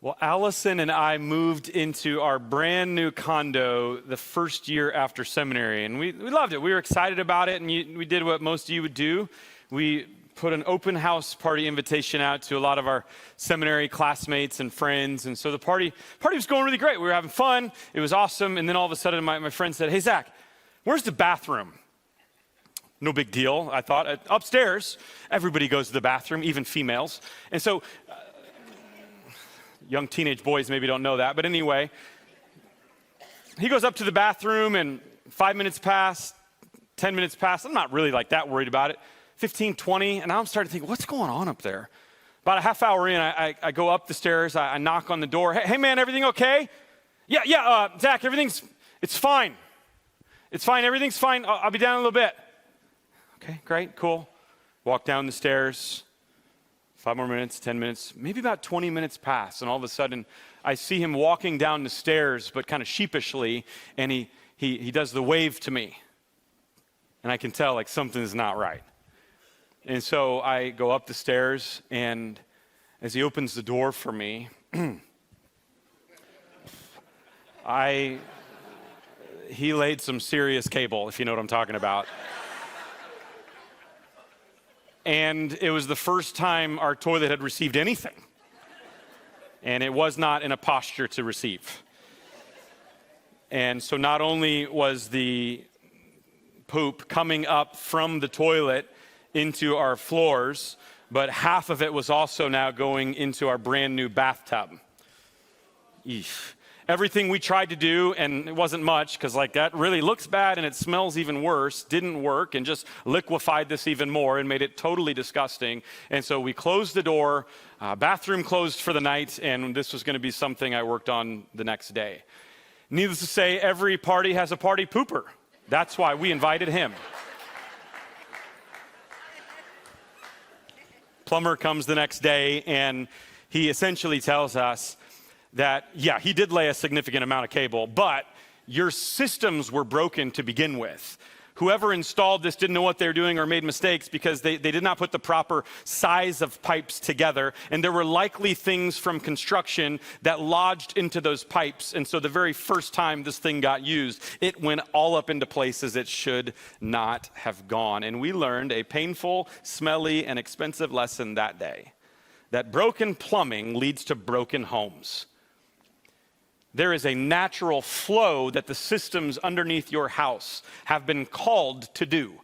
Well, Allison and I moved into our brand new condo the first year after seminary, and we loved it. We were excited about it, and we did what most of you would do. We put an open house party invitation out to a lot of our seminary classmates and friends, and so the party was going really great. We were having fun. It was awesome, and then all of a sudden my friend said, "Hey, Zach, where's the bathroom?" No big deal, I thought. Upstairs, everybody goes to the bathroom, even females. And so young teenage boys maybe don't know that, but anyway, he goes up to the bathroom and 5 minutes pass, 10 minutes pass. I'm not really like that worried about it. 15, 20, and I'm starting to think, what's going on up there? About a half hour in, I go up the stairs, I knock on the door. Hey man, everything okay? Yeah, Zach, it's fine. It's fine, everything's fine. I'll be down in a little bit. Okay, great, cool. Walk down the stairs. 5 more minutes, 10 minutes, maybe about 20 minutes pass, and all of a sudden, I see him walking down the stairs, but kind of sheepishly, and he does the wave to me. And I can tell, like, something's not right. And so I go up the stairs, and as he opens the door for me, he laid some serious cable, if you know what I'm talking about. And it was the first time our toilet had received anything. And it was not in a posture to receive. And so not only was the poop coming up from the toilet into our floors, but half of it was also now going into our brand new bathtub. Eesh. Everything we tried to do, and it wasn't much, because like that really looks bad and it smells even worse, didn't work, and just liquefied this even more and made it totally disgusting. And so we closed the door, bathroom closed for the night, and this was going to be something I worked on the next day. Needless to say, every party has a party pooper. That's why we invited him. Plumber comes the next day, and he essentially tells us that, yeah, he did lay a significant amount of cable, but your systems were broken to begin with. Whoever installed this didn't know what they were doing or made mistakes because they did not put the proper size of pipes together, and there were likely things from construction that lodged into those pipes, and so the very first time this thing got used, it went all up into places it should not have gone. And we learned a painful, smelly, and expensive lesson that day, that broken plumbing leads to broken homes. There is a natural flow that the systems underneath your house have been called to do.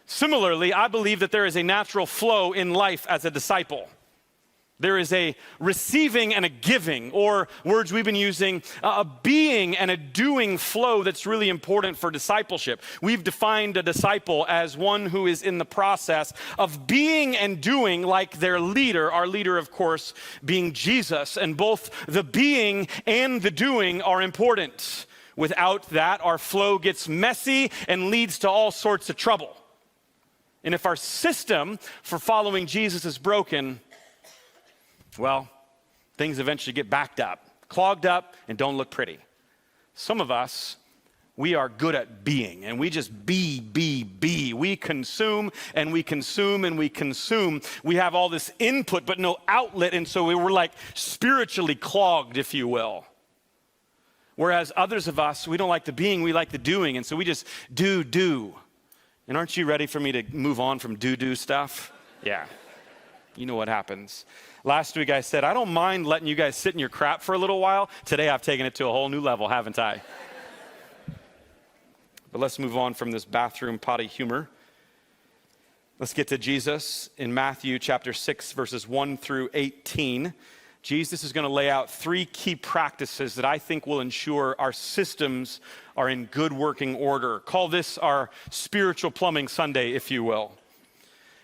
Similarly, I believe that there is a natural flow in life as a disciple. There is a receiving and a giving, or words we've been using, a being and a doing flow that's really important for discipleship. We've defined a disciple as one who is in the process of being and doing like their leader, our leader, of course, being Jesus. And both the being and the doing are important. Without that, our flow gets messy and leads to all sorts of trouble. And if our system for following Jesus is broken, well, things eventually get backed up, clogged up, and don't look pretty. Some of us, we are good at being, and we just be. We consume, and we consume, and we consume. We have all this input, but no outlet, and so we're like spiritually clogged, if you will. Whereas others of us, we don't like the being, we like the doing, and so we just do. And aren't you ready for me to move on from do stuff? Yeah, you know what happens. Last week I said, I don't mind letting you guys sit in your crap for a little while. Today I've taken it to a whole new level, haven't I? But let's move on from this bathroom potty humor. Let's get to Jesus in Matthew chapter 6, verses 1 through 18. Jesus is going to lay out 3 key practices that I think will ensure our systems are in good working order. Call this our spiritual plumbing Sunday, if you will.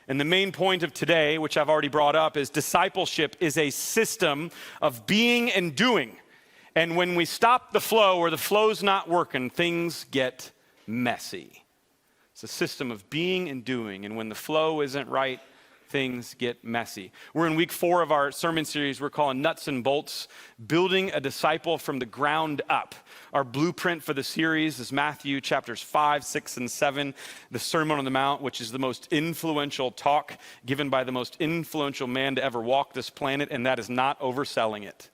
And the main point of today, which I've already brought up, is discipleship is a system of being and doing. And when we stop the flow or the flow's not working, things get messy. It's a system of being and doing. And when the flow isn't right, things get messy. We're in week 4 of our sermon series we're calling Nuts and Bolts, Building a Disciple from the Ground Up. Our blueprint for the series is Matthew chapters 5, 6, and 7, the Sermon on the Mount, which is the most influential talk given by the most influential man to ever walk this planet, and that is not overselling it.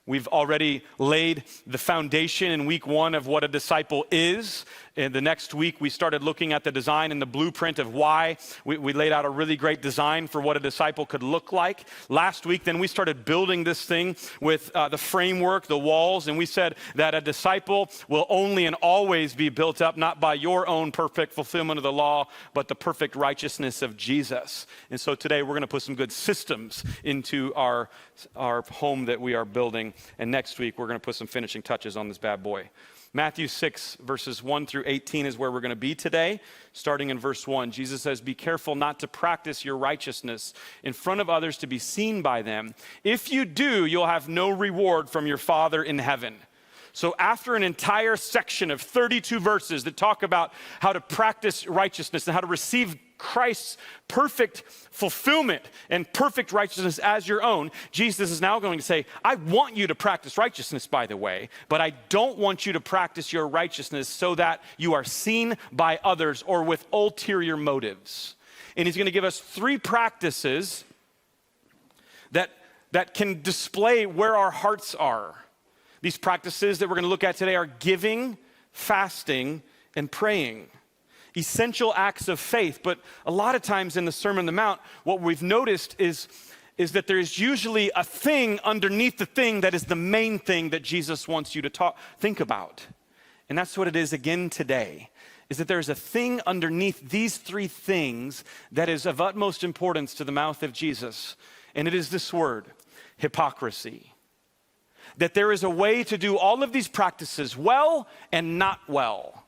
We've already laid the foundation in week 1 of what a disciple is. And the next week, we started looking at the design and the blueprint of why. We laid out a really great design for what a disciple could look like. Last week, then we started building this thing with the framework, the walls, and we said that a disciple will only and always be built up not by your own perfect fulfillment of the law, but the perfect righteousness of Jesus. And so today, we're going to put some good systems into our home that we are building. And next week, we're going to put some finishing touches on this bad boy. Matthew 6, verses 1 through 18 is where we're going to be today. Starting in verse 1, Jesus says, "Be careful not to practice your righteousness in front of others to be seen by them. If you do, you'll have no reward from your Father in heaven." So after an entire section of 32 verses that talk about how to practice righteousness and how to receive Christ's perfect fulfillment and perfect righteousness as your own, Jesus is now going to say, I want you to practice righteousness, by the way, but I don't want you to practice your righteousness so that you are seen by others or with ulterior motives. And he's going to give us 3 practices that can display where our hearts are. These practices that we're going to look at today are giving, fasting, and praying. Essential acts of faith, but a lot of times in the Sermon on the Mount, what we've noticed is that there's usually a thing underneath the thing that is the main thing that Jesus wants you to think about. And that's what it is again today, is that there's a thing underneath these 3 things that is of utmost importance to the mouth of Jesus. And it is this word, hypocrisy. That there is a way to do all of these practices well and not well.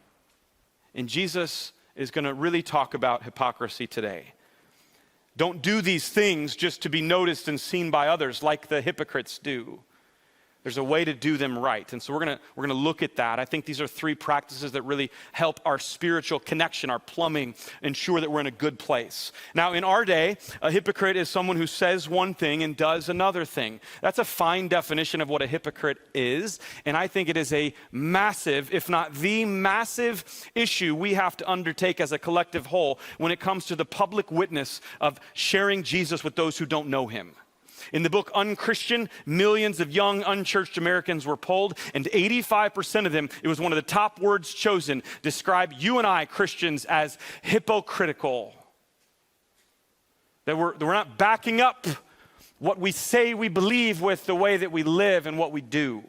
And Jesus is going to really talk about hypocrisy today. Don't do these things just to be noticed and seen by others like the hypocrites do. There's a way to do them right. And so we're going to look at that. I think these are 3 practices that really help our spiritual connection, our plumbing, ensure that we're in a good place. Now, in our day, a hypocrite is someone who says one thing and does another thing. That's a fine definition of what a hypocrite is. And I think it is a massive, if not the massive issue we have to undertake as a collective whole when it comes to the public witness of sharing Jesus with those who don't know him. In the book Unchristian, millions of young, unchurched Americans were polled, and 85% of them, it was one of the top words chosen, describe you and I, Christians, as hypocritical. That we're not backing up what we say we believe with the way that we live and what we do.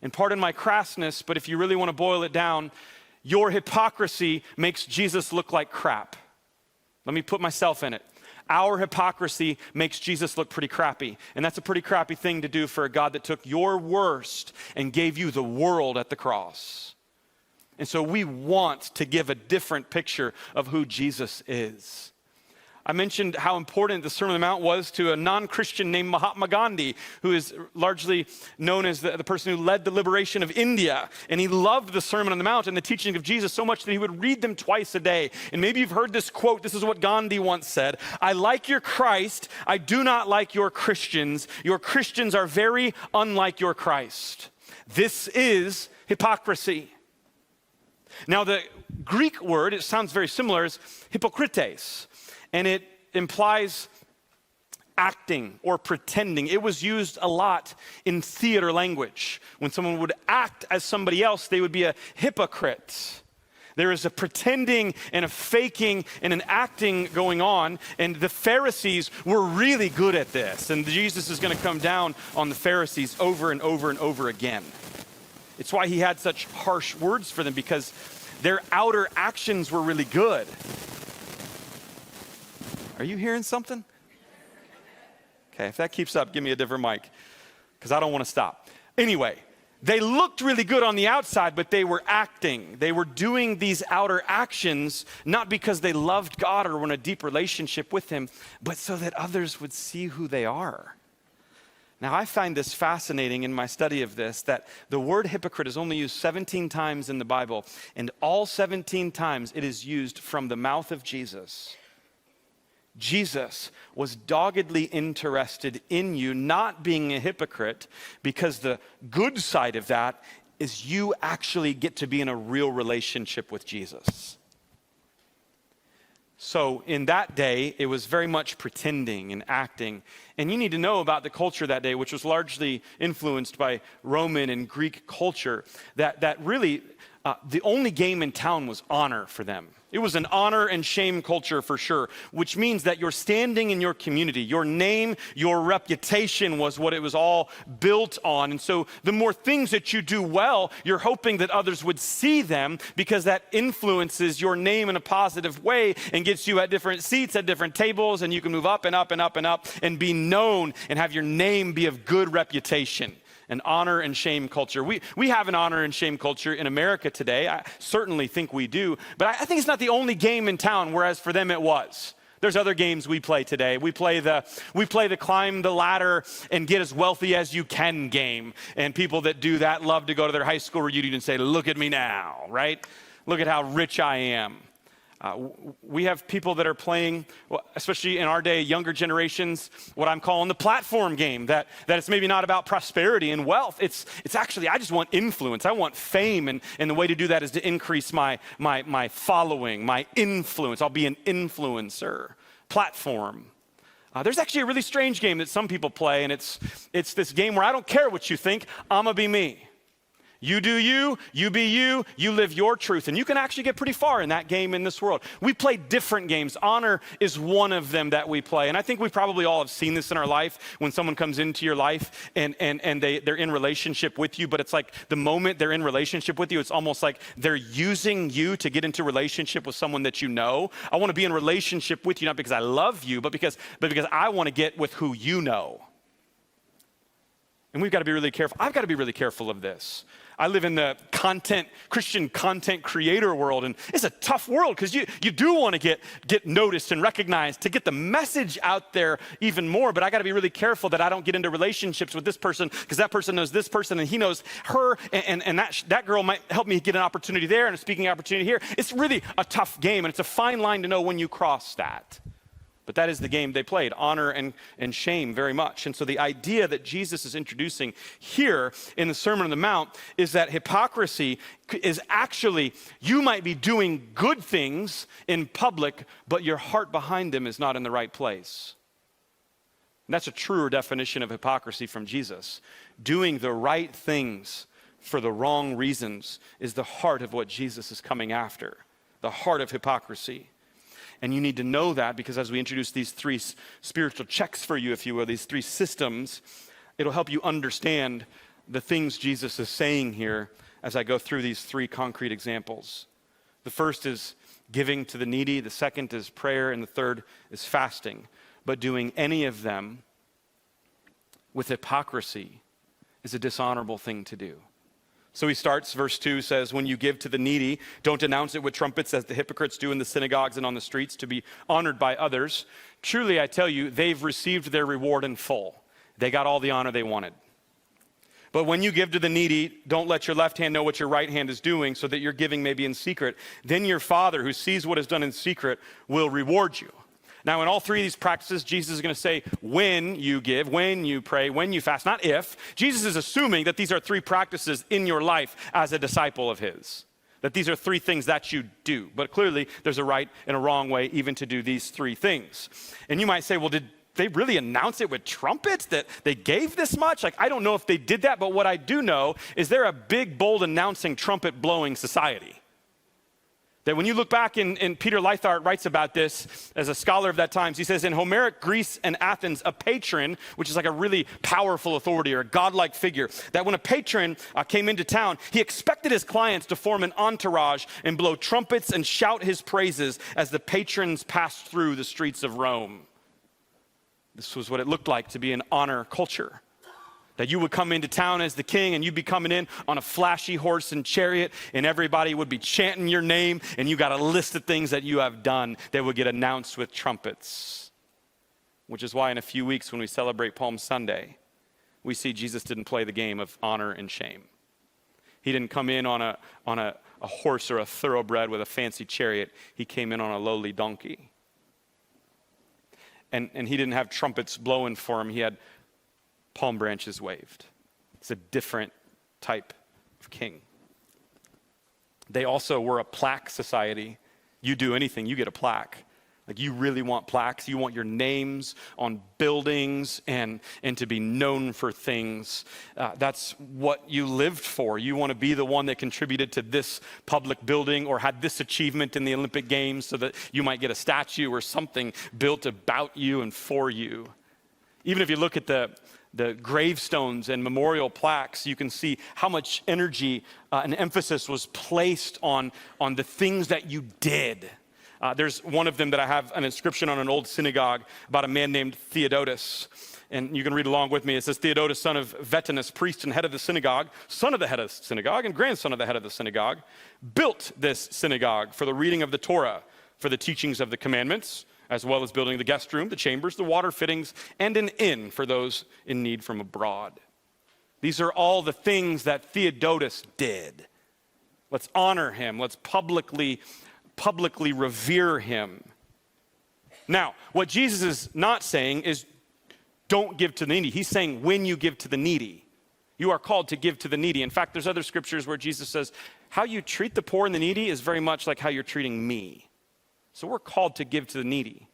And pardon my crassness, but if you really want to boil it down, your hypocrisy makes Jesus look like crap. Let me put myself in it. Our hypocrisy makes Jesus look pretty crappy. And that's a pretty crappy thing to do for a God that took your worst and gave you the world at the cross. And so we want to give a different picture of who Jesus is. I mentioned how important the Sermon on the Mount was to a non-Christian named Mahatma Gandhi, who is largely known as the person who led the liberation of India. And he loved the Sermon on the Mount and the teaching of Jesus so much that he would read them twice a day. And maybe you've heard this quote. This is what Gandhi once said. "I like your Christ. I do not like your Christians. Your Christians are very unlike your Christ." This is hypocrisy. Now, the Greek word, it sounds very similar, is hypokrites. And it implies acting or pretending. It was used a lot in theater language. When someone would act as somebody else, they would be a hypocrite. There is a pretending and a faking and an acting going on, and the Pharisees were really good at this. And Jesus is going to come down on the Pharisees over and over and over again. It's why he had such harsh words for them, because their outer actions were really good. Are you hearing something? Okay, if that keeps up, give me a different mic, because I don't want to stop. Anyway, they looked really good on the outside, but they were acting. They were doing these outer actions, not because they loved God or were in a deep relationship with him, but so that others would see who they are. Now, I find this fascinating in my study of this, that the word hypocrite is only used 17 times in the Bible, and all 17 times it is used from the mouth of Jesus. Jesus was doggedly interested in you not being a hypocrite, because the good side of that is you actually get to be in a real relationship with Jesus. So in that day, it was very much pretending and acting. And you need to know about the culture that day, which was largely influenced by Roman and Greek culture, that really the only game in town was honor for them. It was an honor and shame culture for sure, which means that your standing in your community, your name, your reputation was what it was all built on. And so the more things that you do well, you're hoping that others would see them because that influences your name in a positive way and gets you at different seats at different tables, and you can move up and up and up and up and be known and have your name be of good reputation. An honor and shame culture. We have an honor and shame culture in America today. I certainly think we do. But I think it's not the only game in town, whereas for them it was. There's other games we play today. We play the climb the ladder and get as wealthy as you can game. And people that do that love to go to their high school reunion and say, look at me now, right? Look at how rich I am. We have people that are playing, especially in our day, younger generations, what I'm calling the platform game, that it's maybe not about prosperity and wealth. It's actually, I just want influence. I want fame, and the way to do that is to increase my following, my influence. I'll be an influencer. Platform. There's actually a really strange game that some people play, and it's this game where I don't care what you think, I'm gonna be me. You do you be you, you live your truth. And you can actually get pretty far in that game in this world. We play different games. Honor is one of them that we play. And I think we probably all have seen this in our life when someone comes into your life and they're in relationship with you, but it's like the moment they're in relationship with you, it's almost like they're using you to get into relationship with someone that you know. I want to be in relationship with you, not because I love you, but because I want to get with who you know. And we've got to be really careful. I've got to be really careful of this. I live in the Christian content creator world, and it's a tough world because you do want to get noticed and recognized to get the message out there even more, but I got to be really careful that I don't get into relationships with this person because that person knows this person and he knows her, and that girl might help me get an opportunity there and a speaking opportunity here. It's really a tough game, and it's a fine line to know when you cross that. But that is the game they played, honor and shame very much. And so the idea that Jesus is introducing here in the Sermon on the Mount is that hypocrisy is actually, you might be doing good things in public, but your heart behind them is not in the right place. And that's a truer definition of hypocrisy from Jesus. Doing the right things for the wrong reasons is the heart of what Jesus is coming after, the heart of hypocrisy. And you need to know that because as we introduce these three spiritual checks for you, if you will, these three systems, it'll help you understand the things Jesus is saying here as I go through these three concrete examples. The first is giving to the needy, the second is prayer, and the third is fasting. But doing any of them with hypocrisy is a dishonorable thing to do. So he starts, verse 2 says, when you give to the needy, don't announce it with trumpets as the hypocrites do in the synagogues and on the streets to be honored by others. Truly, I tell you, they've received their reward in full. They got all the honor they wanted. But when you give to the needy, don't let your left hand know what your right hand is doing so that your giving may be in secret. Then your Father who sees what is done in secret will reward you. Now, in all three of these practices, Jesus is going to say when you give, when you pray, when you fast, not if. Jesus is assuming that these are three practices in your life as a disciple of his, that these are three things that you do. But clearly, there's a right and a wrong way even to do these three things. And you might say, well, did they really announce it with trumpets that they gave this much? Like, I don't know if they did that, but what I do know is they're a big, bold, announcing, trumpet-blowing society. That when you look back in Peter Lythart writes about this as a scholar of that times, he says in Homeric Greece and Athens, a patron, which is like a really powerful authority or a godlike figure, that when a patron came into town, he expected his clients to form an entourage and blow trumpets and shout his praises as the patrons passed through the streets of Rome. This was what it looked like to be an honor culture. That you would come into town as the king and you'd be coming in on a flashy horse and chariot and everybody would be chanting your name and you got a list of things that you have done that would get announced with trumpets. Which is why in a few weeks when we celebrate Palm Sunday, we see Jesus didn't play the game of honor and shame. He didn't come in on a horse or a thoroughbred with a fancy chariot. He came in on a lowly donkey. And he didn't have trumpets blowing for him. He had palm branches waved. It's a different type of king. They also were a plaque society. You do anything, you get a plaque. Like you really want plaques, you want your names on buildings and to be known for things. That's what you lived for. You want to be the one that contributed to this public building or had this achievement in the Olympic Games so that you might get a statue or something built about you and for you. Even if you look at the gravestones and memorial plaques, you can see how much energy and emphasis was placed on the things that you did. There's one of them that I have an inscription on an old synagogue about a man named Theodotus. And you can read along with me. It says, Theodotus, son of Vetanus, priest and head of the synagogue, son of the head of the synagogue and grandson of the head of the synagogue, built this synagogue for the reading of the Torah, for the teachings of the commandments, as well as building the guest room, the chambers, the water fittings, and an inn for those in need from abroad. These are all the things that Theodotus did. Let's honor him. Let's publicly revere him. Now, what Jesus is not saying is don't give to the needy. He's saying when you give to the needy, you are called to give to the needy. In fact, there's other scriptures where Jesus says, how you treat the poor and the needy is very much like how you're treating me. So we're called to give to the needy.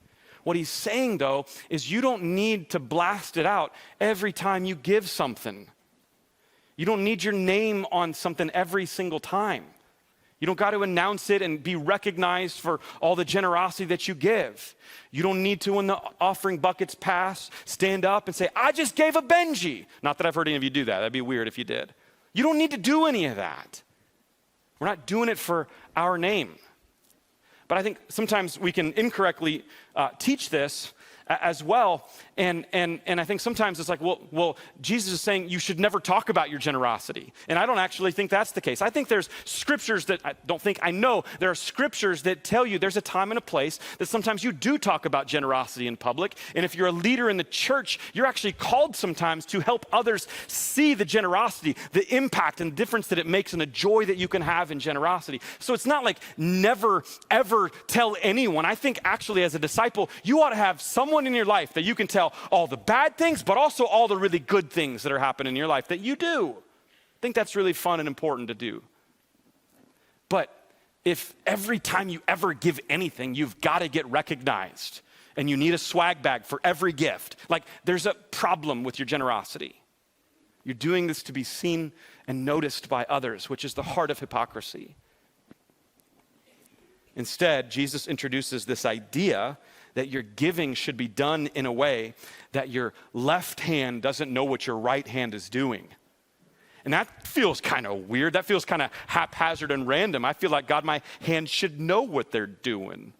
What he's saying, though, is you don't need to blast it out every time you give something. You don't need your name on something every single time. You don't got to announce it and be recognized for all the generosity that you give. You don't need to, when the offering buckets pass, stand up and say, I just gave a Benji. Not that I've heard any of you do that. That'd be weird if you did. You don't need to do any of that. We're not doing it for our name. But I think sometimes we can incorrectly teach this as well. And I think sometimes it's like, well, Jesus is saying you should never talk about your generosity. And I don't actually think that's the case. I think there's scriptures that I know there are scriptures that tell you there's a time and a place that sometimes you do talk about generosity in public. And if you're a leader in the church, you're actually called sometimes to help others see the generosity, the impact and difference that it makes and the joy that you can have in generosity. So it's not like never, ever tell anyone. I think actually as a disciple, you ought to have someone in your life that you can tell all the bad things, but also all the really good things that are happening in your life that you do. I think that's really fun and important to do. But if every time you ever give anything, you've got to get recognized and you need a swag bag for every gift, like there's a problem with your generosity. You're doing this to be seen and noticed by others, which is the heart of hypocrisy. Instead, Jesus introduces this idea that your giving should be done in a way that your left hand doesn't know what your right hand is doing. And that feels kind of weird. That feels kind of haphazard and random. I feel like God, my hand should know what they're doing.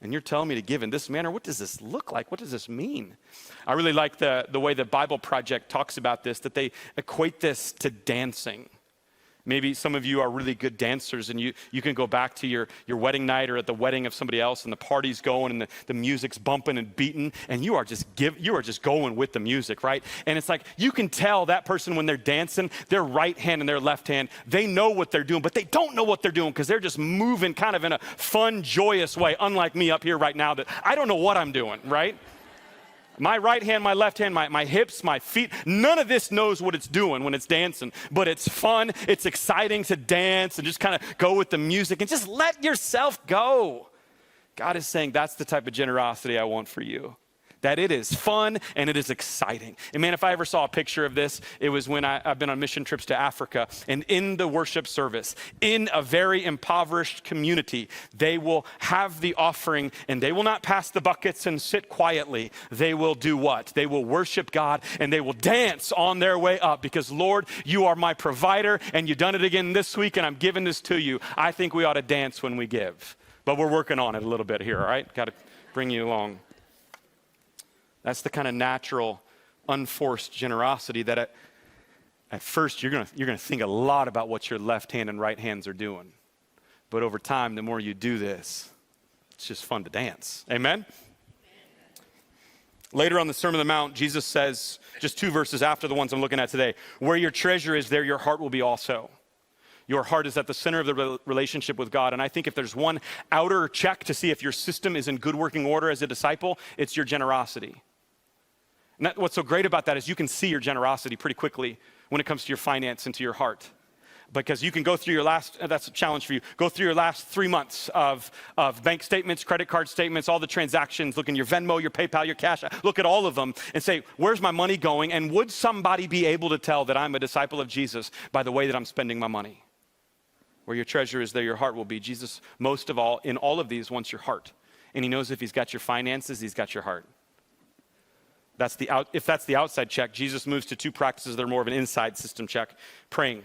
And you're telling me to give in this manner? What does this look like? What does this mean? I really like the way the Bible Project talks about this, that they equate this to dancing. Maybe some of you are really good dancers and you can go back to your wedding night or at the wedding of somebody else and the party's going and the music's bumping and beating and you are just going with the music, right? And it's like you can tell that person when they're dancing, their right hand and their left hand, they know what they're doing, but they don't know what they're doing because they're just moving kind of in a fun, joyous way, unlike me up here right now that I don't know what I'm doing, right? My right hand, my left hand, my hips, my feet, none of this knows what it's doing when it's dancing, but it's fun, it's exciting to dance and just kind of go with the music and just let yourself go. God is saying that's the type of generosity I want for you. That it is fun and it is exciting. And man, if I ever saw a picture of this, it was when I've been on mission trips to Africa, and in the worship service, in a very impoverished community, they will have the offering and they will not pass the buckets and sit quietly. They will do what? They will worship God and they will dance on their way up because, Lord, you are my provider and you've done it again this week and I'm giving this to you. I think we ought to dance when we give. But we're working on it a little bit here, all right? Got to bring you along. That's the kind of natural, unforced generosity that at first you're gonna think a lot about what your left hand and right hands are doing. But over time, the more you do this, it's just fun to dance. Amen? Later on the Sermon on the Mount, Jesus says, just 2 verses after the ones I'm looking at today, where your treasure is, there your heart will be also. Your heart is at the center of the relationship with God. And I think if there's one outer check to see if your system is in good working order as a disciple, it's your generosity. And what's so great about that is you can see your generosity pretty quickly when it comes to your finance and to your heart. Because you can go through your last, that's a challenge for you, go through your last 3 months of bank statements, credit card statements, all the transactions, look in your Venmo, your PayPal, your Cash App, look at all of them and say, where's my money going? And would somebody be able to tell that I'm a disciple of Jesus by the way that I'm spending my money? Where your treasure is, there your heart will be. Jesus, most of all, in all of these, wants your heart. And he knows if he's got your finances, he's got your heart. If that's the outside check, Jesus moves to 2 practices that are more of an inside system check, praying.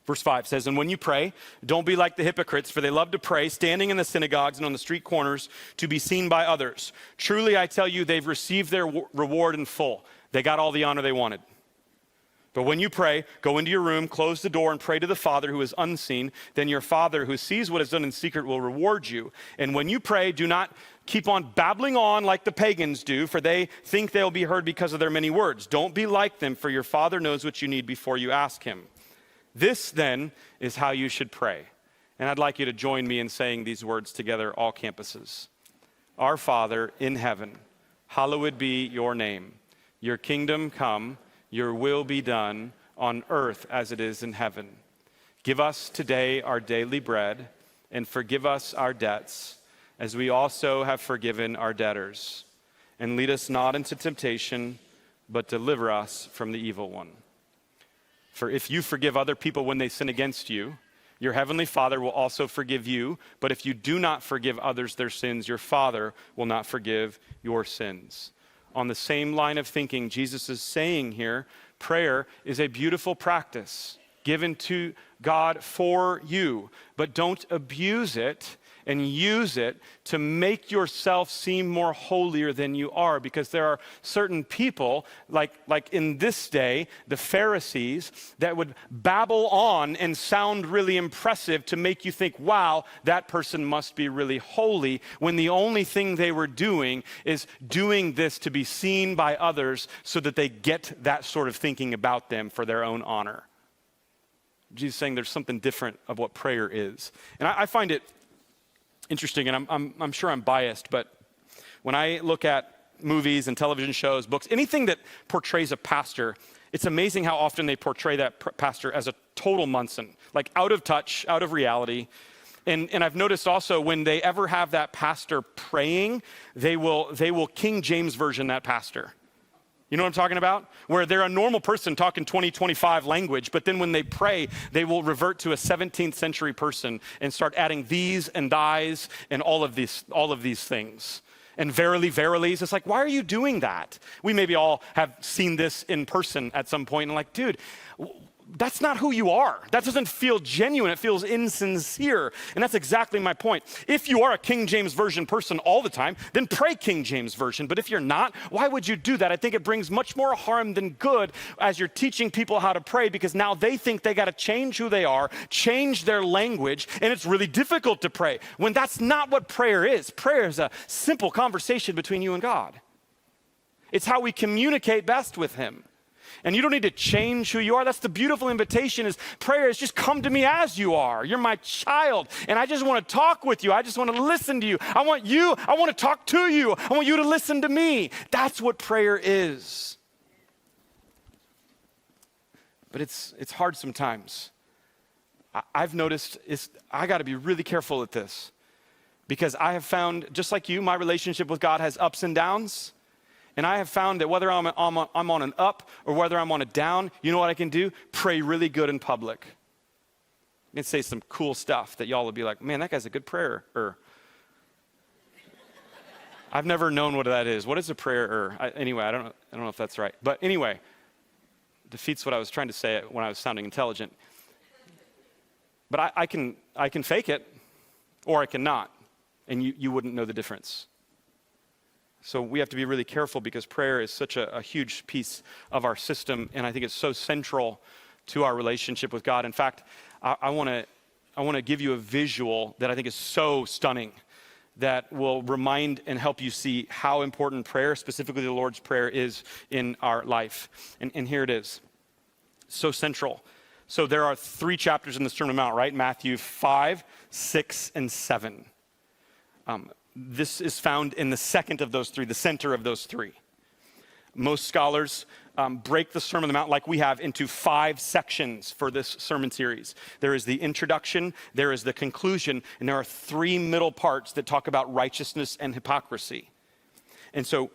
Verse 5 says, and when you pray, don't be like the hypocrites, for they love to pray, standing in the synagogues and on the street corners to be seen by others. Truly, I tell you, they've received their reward in full. They got all the honor they wanted. But when you pray, go into your room, close the door, and pray to the Father who is unseen. Then your Father who sees what is done in secret will reward you. And when you pray, do not keep on babbling on like the pagans do, for they think they'll be heard because of their many words. Don't be like them, for your Father knows what you need before you ask him. This, then, is how you should pray. And I'd like you to join me in saying these words together, all campuses. Our Father in heaven, hallowed be your name. Your kingdom come, your will be done on earth as it is in heaven. Give us today our daily bread, and forgive us our debts, as we also have forgiven our debtors. And lead us not into temptation, but deliver us from the evil one. For if you forgive other people when they sin against you, your heavenly Father will also forgive you. But if you do not forgive others their sins, your Father will not forgive your sins. On the same line of thinking, Jesus is saying here, prayer is a beautiful practice given to God for you, but don't abuse it and use it to make yourself seem more holier than you are, because there are certain people, like in this day, the Pharisees, that would babble on and sound really impressive to make you think, wow, that person must be really holy, when the only thing they were doing is doing this to be seen by others so that they get that sort of thinking about them for their own honor. Jesus is saying there's something different of what prayer is. And I find it interesting, and I'm sure I'm biased, but when I look at movies and television shows, books, anything that portrays a pastor, it's amazing how often they portray that pastor as a total Munson, like out of touch, out of reality. And I've noticed also when they ever have that pastor praying, they will King James version that pastor. You know what I'm talking about? Where they're a normal person talking 2025 language, but then when they pray, they will revert to a 17th century person and start adding these and thys and all of these things. And verily, verilies, it's like, why are you doing that? We maybe all have seen this in person at some point and like, dude, that's not who you are. That doesn't feel genuine. It feels insincere. And that's exactly my point. If you are a King James Version person all the time, then pray King James Version. But if you're not, why would you do that? I think it brings much more harm than good as you're teaching people how to pray, because now they think they got to change who they are, change their language, and it's really difficult to pray, when that's not what prayer is. Prayer is a simple conversation between you and God. It's how we communicate best with him. And you don't need to change who you are. That's the beautiful invitation, is prayer is just come to me as you are. You're my child, and I just want to talk with you. I just want to listen to you. I want to talk to you. I want you to listen to me. That's what prayer is. But it's hard sometimes. I've noticed I got to be really careful at this, because I have found, just like you, my relationship with God has ups and downs. And I have found that whether I'm on an up or whether I'm on a down, you know what I can do? Pray really good in public. I can say some cool stuff that y'all will be like, man, that guy's a good prayer. I've never known what that is. What is a prayer? Anyway, I don't know if that's right. But anyway, defeats what I was trying to say when I was sounding intelligent. But I can fake it, or I cannot, and you wouldn't know the difference. So we have to be really careful, because prayer is such a huge piece of our system, and I think it's so central to our relationship with God. In fact, I want to give you a visual that I think is so stunning, that will remind and help you see how important prayer, specifically the Lord's Prayer, is in our life. And here it is. So central. So there are 3 chapters in the Sermon on the Mount, right? Matthew 5, 6, and 7. This is found in the second of those 3, the center of those 3. Most scholars break the Sermon on the Mount like we have into 5 sections for this sermon series. There is the introduction, there is the conclusion, and there are 3 middle parts that talk about righteousness and hypocrisy. And so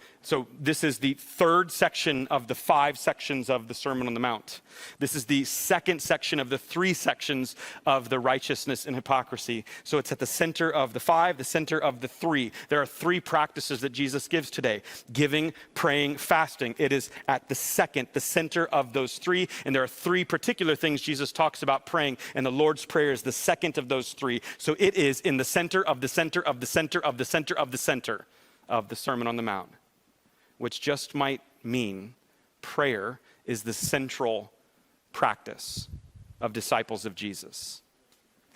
this is the 3rd section of the 5 sections of the Sermon on the Mount. This is the 2nd section of the 3 sections of the righteousness and hypocrisy. So it's at the center of the 5, the center of the 3. There are 3 practices that Jesus gives today: giving, praying, fasting. It is at the center of those 3. And there are 3 particular things Jesus talks about praying, and the Lord's Prayer is the 2nd of those 3. So it is in the center of the center of the center of the center of the center of the Sermon on the Mount, which just might mean prayer is the central practice of disciples of Jesus.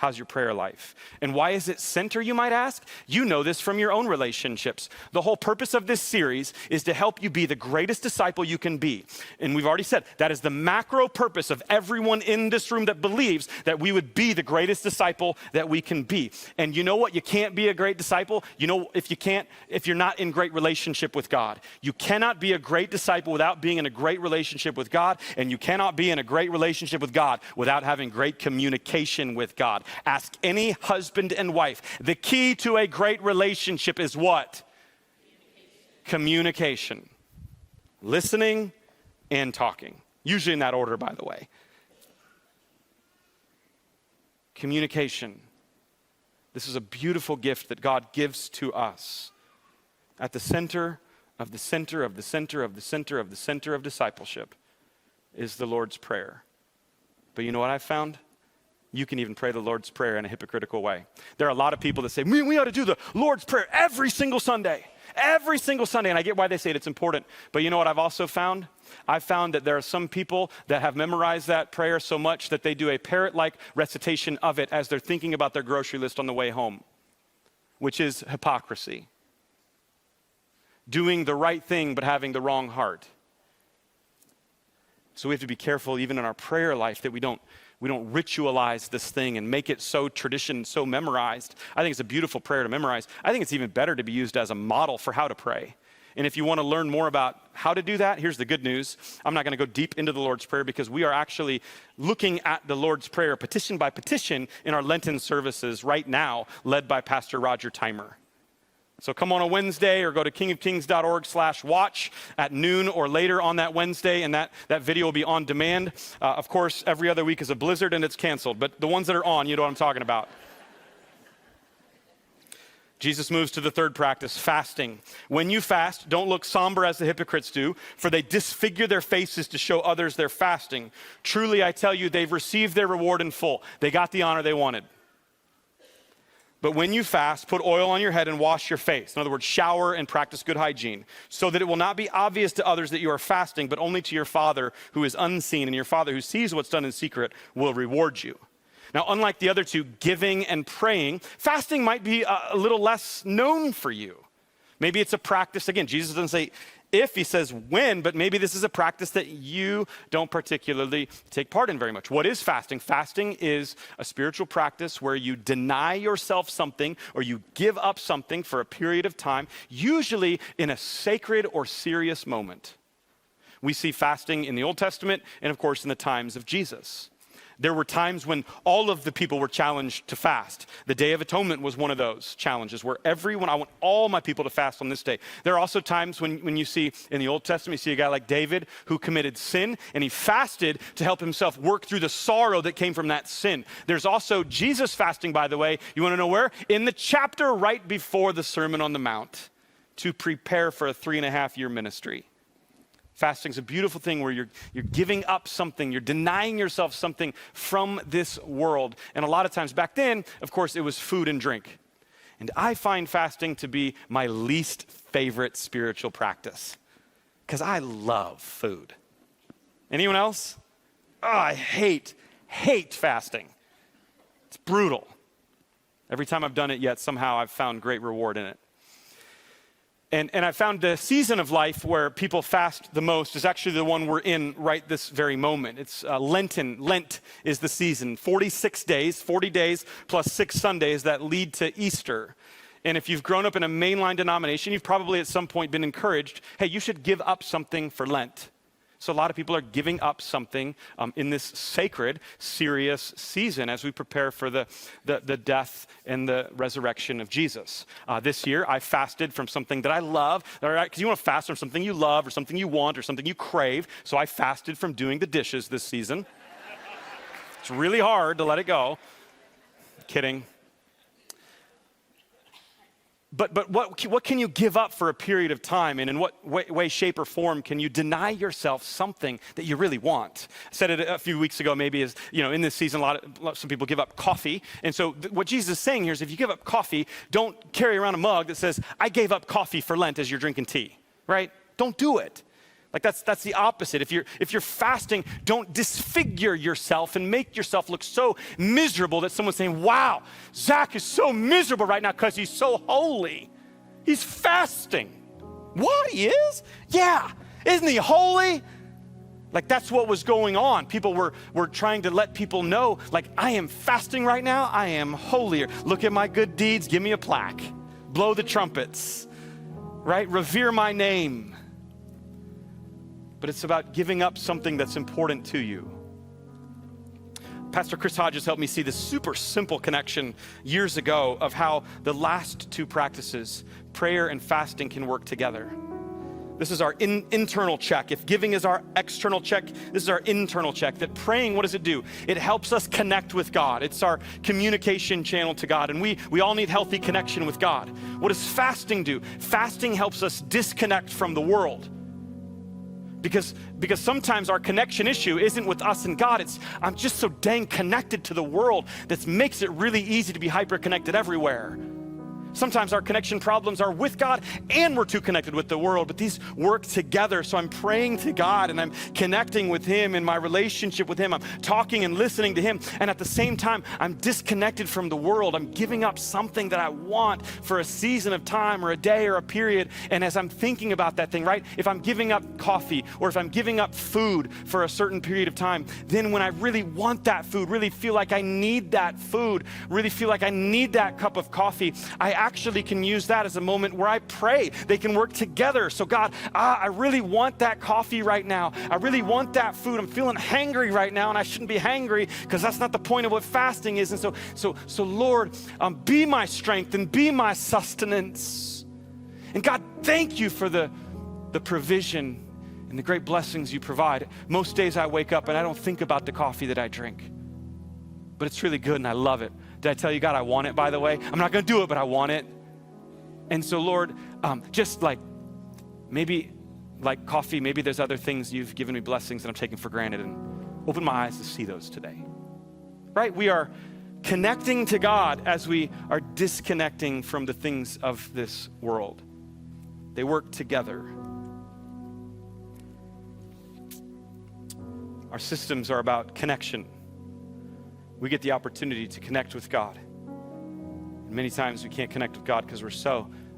How's your prayer life? And why is it center, you might ask? You know this from your own relationships. The whole purpose of this series is to help you be the greatest disciple you can be. And we've already said that is the macro purpose of everyone in this room that believes that we would be the greatest disciple that we can be. And you know what? You can't be a great disciple. You know, if you're not in great relationship with God. You cannot be a great disciple without being in a great relationship with God. And you cannot be in a great relationship with God without having great communication with God. Ask any husband and wife. The key to a great relationship is what? Communication. Listening and talking. Usually in that order, by the way. Communication. This is a beautiful gift that God gives to us. At the center of the center of the center of the center of the center of discipleship is the Lord's Prayer. But you know what I found? You can even pray the Lord's Prayer in a hypocritical way. There are a lot of people that say, we ought to do the Lord's Prayer every single Sunday. Every single Sunday. And I get why they say it's important. But you know what I've also found? I've found that there are some people that have memorized that prayer so much that they do a parrot-like recitation of it as they're thinking about their grocery list on the way home, which is hypocrisy. Doing the right thing but having the wrong heart. So we have to be careful even in our prayer life that we don't ritualize this thing and make it so tradition, so memorized. I think it's a beautiful prayer to memorize. I think it's even better to be used as a model for how to pray. And if you want to learn more about how to do that, here's the good news. I'm not going to go deep into the Lord's Prayer because we are actually looking at the Lord's Prayer petition by petition in our Lenten services right now, led by Pastor Roger Timer. So come on a Wednesday or go to kingofkings.org/watch at noon or later on that Wednesday, and that video will be on demand. Of course, every other week is a blizzard and it's canceled, but the ones that are on, you know what I'm talking about. Jesus moves to the 3rd practice, fasting. When you fast, don't look somber as the hypocrites do, for they disfigure their faces to show others they're fasting. Truly, I tell you, they've received their reward in full. They got the honor they wanted. But when you fast, put oil on your head and wash your face. In other words, shower and practice good hygiene, so that it will not be obvious to others that you are fasting, but only to your Father who is unseen, and your Father who sees what's done in secret will reward you. Now, unlike the other 2, giving and praying, fasting might be a little less known for you. Maybe it's a practice, again, Jesus doesn't say if, he says when, but maybe this is a practice that you don't particularly take part in very much. What is fasting? Fasting is a spiritual practice where you deny yourself something or you give up something for a period of time, usually in a sacred or serious moment. We see fasting in the Old Testament and, of course, in the times of Jesus. There were times when all of the people were challenged to fast. The Day of Atonement was one of those challenges where I want all my people to fast on this day. There are also times when you see in the Old Testament, you see a guy like David who committed sin and he fasted to help himself work through the sorrow that came from that sin. There's also Jesus fasting, by the way. You want to know where? In the chapter right before the Sermon on the Mount to prepare for a 3.5-year ministry. Fasting is a beautiful thing where you're giving up something, you're denying yourself something from this world. And a lot of times back then, of course, it was food and drink. And I find fasting to be my least favorite spiritual practice because I love food. Anyone else? Oh, I hate fasting. It's brutal. Every time I've done it yet, somehow I've found great reward in it. And I found the season of life where people fast the most is actually the one we're in right this very moment. It's Lenten. Lent is the season. 46 days, 40 days plus 6 Sundays that lead to Easter. And if you've grown up in a mainline denomination, you've probably at some point been encouraged, hey, you should give up something for Lent. So a lot of people are giving up something in this sacred, serious season as we prepare for the death and the resurrection of Jesus. This year, I fasted from something that I love, because you want to fast from something you love or something you want or something you crave. So I fasted from doing the dishes this season. It's really hard to let it go. Kidding. But what can you give up for a period of time, and in what way, shape, or form can you deny yourself something that you really want? I said it a few weeks ago, maybe, is, in this season, some people give up coffee. And so what Jesus is saying here is if you give up coffee, don't carry around a mug that says, I gave up coffee for Lent as you're drinking tea, right? Don't do it. Like that's the opposite. If you're fasting, don't disfigure yourself and make yourself look so miserable that someone's saying, wow, Zach is so miserable right now because he's so holy. He's fasting. What, he is? Yeah, isn't he holy? Like that's what was going on. People were trying to let people know, like, I am fasting right now. I am holier. Look at my good deeds. Give me a plaque. Blow the trumpets, right? Revere my name. But it's about giving up something that's important to you. Pastor Chris Hodges helped me see this super simple connection years ago of how the last two practices, prayer and fasting, can work together. This is our internal check. If giving is our external check, this is our internal check. That praying, what does it do? It helps us connect with God. It's our communication channel to God. And we all need healthy connection with God. What does fasting do? Fasting helps us disconnect from the world. Because sometimes our connection issue isn't with us and God. It's I'm just so dang connected to the world that makes it really easy to be hyper-connected everywhere. Sometimes our connection problems are with God and we're too connected with the world, but these work together. So I'm praying to God and I'm connecting with Him in my relationship with Him. I'm talking and listening to Him. And at the same time, I'm disconnected from the world. I'm giving up something that I want for a season of time or a day or a period. And as I'm thinking about that thing, right? If I'm giving up coffee or if I'm giving up food for a certain period of time, then when I really want that food, really feel like I need that food, really feel like I need that cup of coffee, I actually can use that as a moment where I pray. They can work together. So God, I really want that coffee right now. I really want that food. I'm feeling hangry right now, and I shouldn't be hangry because that's not the point of what fasting is. And so Lord, be my strength and be my sustenance. And God, thank you for the provision and the great blessings you provide. Most days I wake up and I don't think about the coffee that I drink, but it's really good and I love it. Did I tell you, God, I want it, by the way? I'm not going to do it, but I want it. And so, Lord, just like maybe like coffee, maybe there's other things you've given me blessings that I'm taking for granted, and open my eyes to see those today. Right? We are connecting to God as we are disconnecting from the things of this world. They work together. Our systems are about connection. We get the opportunity to connect with God. And many times we can't connect with God because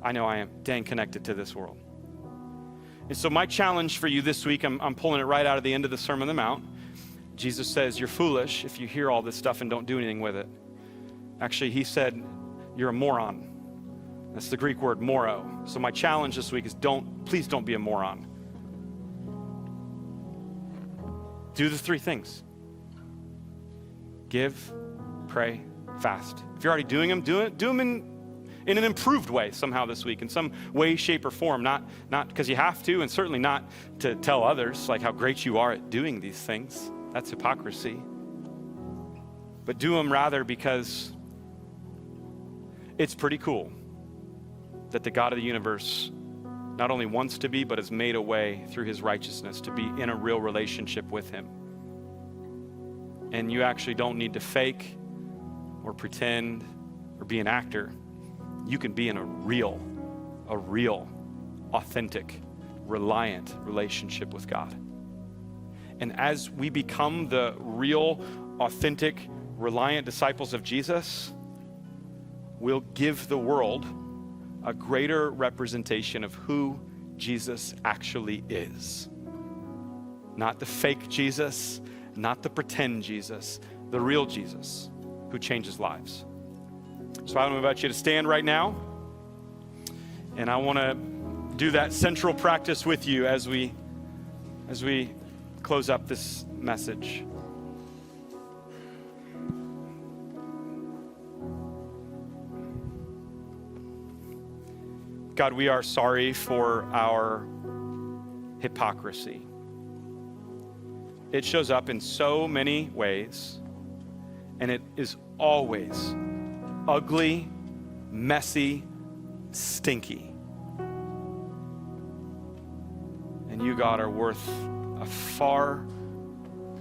I know I am dang connected to this world. And so my challenge for you this week, I'm pulling it right out of the end of the Sermon on the Mount. Jesus says, you're foolish if you hear all this stuff and don't do anything with it. Actually, he said, you're a moron. That's the Greek word, moro. So my challenge this week is please don't be a moron. Do the three things. Give, pray, fast. If you're already doing them, do them in an improved way somehow this week, in some way, shape, or form. Not because you have to, and certainly not to tell others like how great you are at doing these things. That's hypocrisy. But do them rather because it's pretty cool that the God of the universe not only wants to be, but has made a way through His righteousness to be in a real relationship with Him. And you actually don't need to fake or pretend or be an actor. You can be in a real, authentic, reliant relationship with God. And as we become the real, authentic, reliant disciples of Jesus, we'll give the world a greater representation of who Jesus actually is. Not the fake Jesus, not the pretend Jesus, the real Jesus who changes lives. So I don't know about you to stand right now. And I want to do that central practice with you as we close up this message. God, we are sorry for our hypocrisy. It shows up in so many ways, and it is always ugly, messy, stinky. And you, God, are worth a far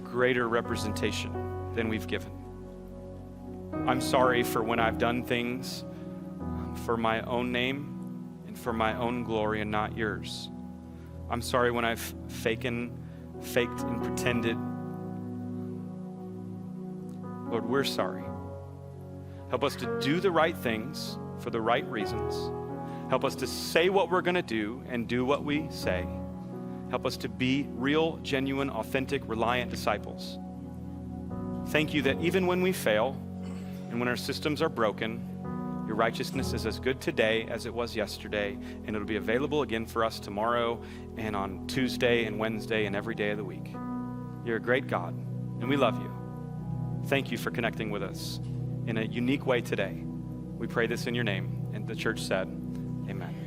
greater representation than we've given. I'm sorry for when I've done things for my own name and for my own glory and not yours. I'm sorry when I've faked and pretended. Lord, we're sorry. Help us to do the right things for the right reasons. Help us to say what we're going to do and do what we say. Help us to be real, genuine, authentic, reliant disciples. Thank you that even when we fail and when our systems are broken, your righteousness is as good today as it was yesterday, and it'll be available again for us tomorrow and on Tuesday and Wednesday and every day of the week. You're a great God, and we love you. Thank you for connecting with us in a unique way today. We pray this in your name, and the church said, amen.